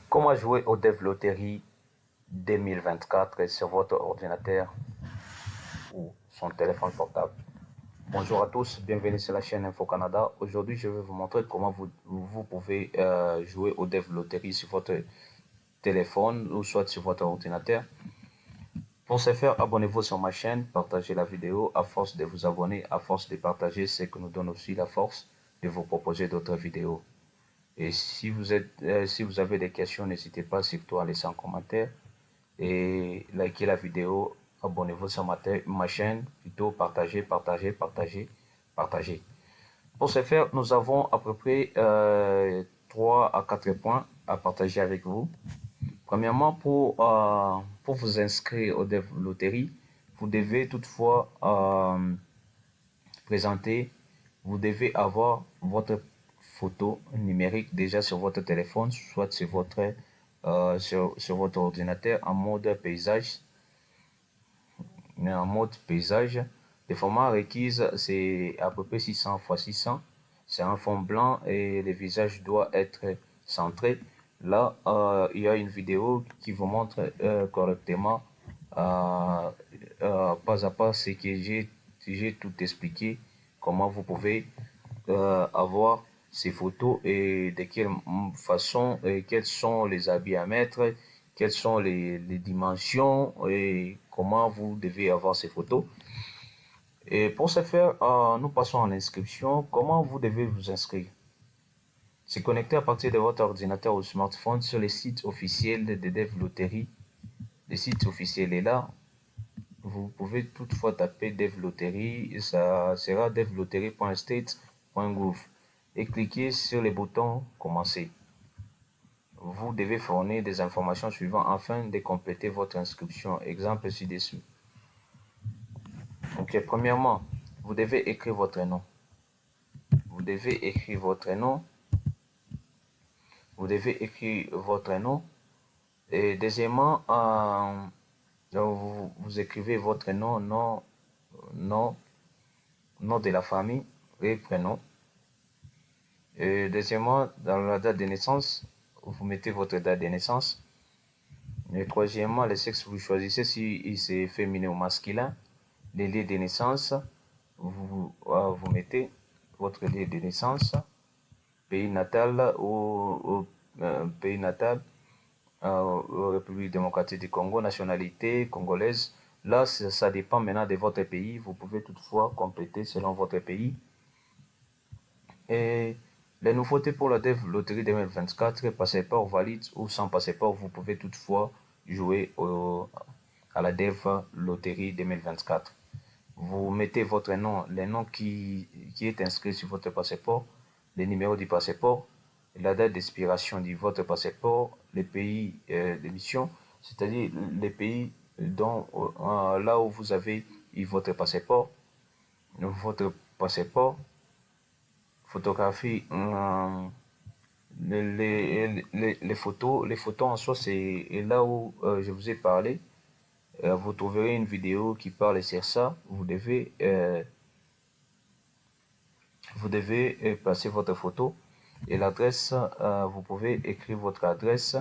Comment jouer au Dev Lottery 2024 sur votre ordinateur ou son téléphone portable? Bonjour à tous, bienvenue sur la chaîne Info Canada. Aujourd'hui, je vais vous montrer comment vous pouvez jouer au Dev Lottery sur votre téléphone ou soit sur votre ordinateur. Pour ce faire, abonnez-vous sur ma chaîne, partagez la vidéo. À force de vous abonner, à force de partager, c'est que nous donne aussi la force de vous proposer d'autres vidéos. Et si vous avez des questions, n'hésitez pas surtout à laisser un commentaire et likez la vidéo, abonnez-vous sur ma chaîne, plutôt partagez. Pour ce faire, nous avons à peu près 3 à 4 points à partager avec vous. Premièrement, pour vous inscrire au Dev Lottery, vous devez toutefois vous devez avoir votre photo numérique déjà sur votre téléphone, soit sur votre ordinateur en mode paysage. Le format requis, c'est à peu près 600 x 600. C'est un fond blanc et le visage doit être centré. Là, il y a une vidéo qui vous montre correctement, pas à pas, ce que j'ai tout expliqué, comment vous pouvez avoir ces photos et de quelle façon et quels sont les habits à mettre, quelles sont les dimensions et comment vous devez avoir ces photos. Et pour ce faire, nous passons à l'inscription. Comment vous devez vous inscrire? Se connecter à partir de votre ordinateur ou smartphone sur les sites officiels de Dev Lottery. Le site officiel est là. Vous pouvez toutefois taper Dev Lottery, ça sera devlottery.state.gouv et cliquez sur le bouton Commencer. Vous devez fournir des informations suivantes afin de compléter votre inscription. Exemple ci-dessus. Ok, premièrement, vous devez écrire votre nom. Vous devez écrire votre nom. Et deuxièmement, vous écrivez votre nom de la famille et prénom. Et deuxièmement, dans la date de naissance, vous mettez votre date de naissance. Et troisièmement, le sexe, vous choisissez si c'est féminin ou masculin. Les lieux de naissance, vous mettez votre lieu de naissance, pays natal ou pays natal, République démocratique du Congo, nationalité congolaise. Là, ça dépend maintenant de votre pays. Vous pouvez toutefois compléter selon votre pays. Et les nouveautés pour la Dev Lottery 2024, passeport valide ou sans passeport, vous pouvez toutefois jouer à la Dev Lottery 2024. Vous mettez votre nom, le nom qui est inscrit sur votre passeport, le numéro du passeport, la date d'expiration de votre passeport, les pays d'émission, c'est-à-dire les pays là où vous avez eu votre passeport, photographie, les photos en soi, c'est là où je vous ai parlé. Vous trouverez une vidéo qui parle sur ça. Vous devez passer votre photo et l'adresse. Vous pouvez écrire votre adresse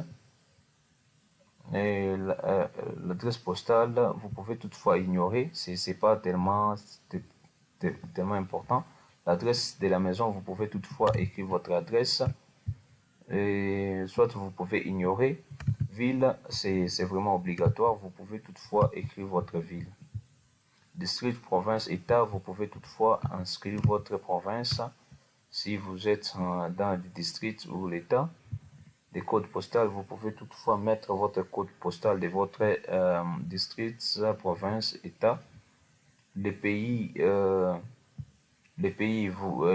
et l'adresse postale. Vous pouvez toutefois ignorer. C'est pas tellement important. L'adresse de la maison, vous pouvez toutefois écrire votre adresse. Et soit vous pouvez ignorer. Ville, c'est vraiment obligatoire. Vous pouvez toutefois écrire votre ville. District, province, état, vous pouvez toutefois inscrire votre province si vous êtes dans le district ou l'état. Des codes postaux, vous pouvez toutefois mettre votre code postal de votre district, province, état. Les pays, vous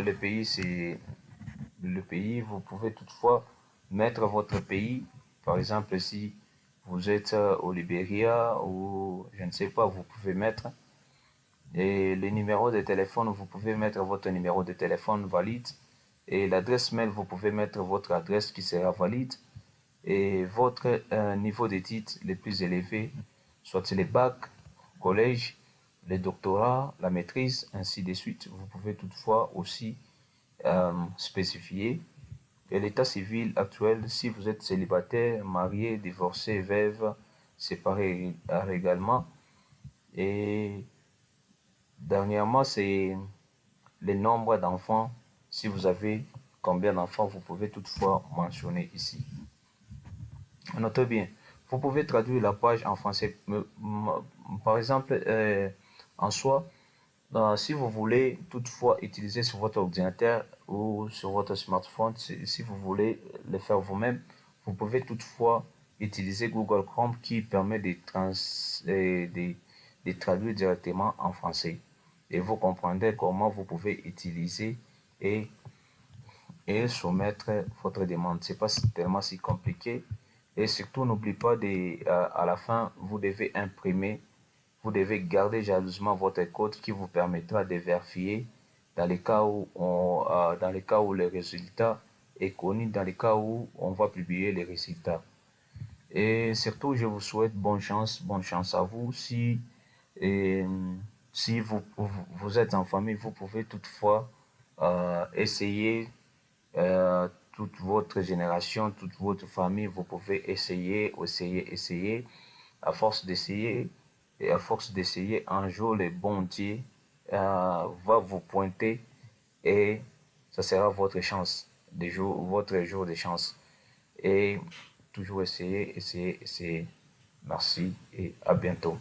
pouvez toutefois mettre votre pays. Par exemple, si vous êtes au Libéria ou je ne sais pas, vous pouvez mettre. Et les numéros de téléphone, vous pouvez mettre votre numéro de téléphone valide. Et l'adresse mail, vous pouvez mettre votre adresse qui sera valide. Et votre niveau d'études les plus élevés, soit les bacs, collège, les doctorats, la maîtrise, ainsi de suite. Vous pouvez toutefois aussi spécifier et l'état civil actuel, si vous êtes célibataire, marié, divorcé, veuve, séparé également. Et dernièrement, c'est le nombre d'enfants. Si vous avez combien d'enfants, vous pouvez toutefois mentionner ici. Notez bien, vous pouvez traduire la page en français. Par exemple, en soi, si vous voulez toutefois utiliser sur votre ordinateur ou sur votre smartphone, si vous voulez le faire vous-même, vous pouvez toutefois utiliser Google Chrome qui permet de traduire directement en français. Et vous comprendrez comment vous pouvez utiliser et, et soumettre votre demande. C'est pas tellement si compliqué. Et surtout, n'oubliez pas à la fin, vous devez imprimer, vous devez garder jalousement votre code qui vous permettra de vérifier dans les cas où dans les cas où le résultat est connu, dans les cas où on va publier les résultats. Et surtout, je vous souhaite bonne chance à vous. Et, si vous êtes en famille, vous pouvez toutefois essayer toute votre génération, toute votre famille, vous pouvez essayer. À force d'essayer, et à force d'essayer, un jour, le bon Dieu va vous pointer et ça sera votre chance, votre jour de chance. Et toujours essayer. Merci et à bientôt.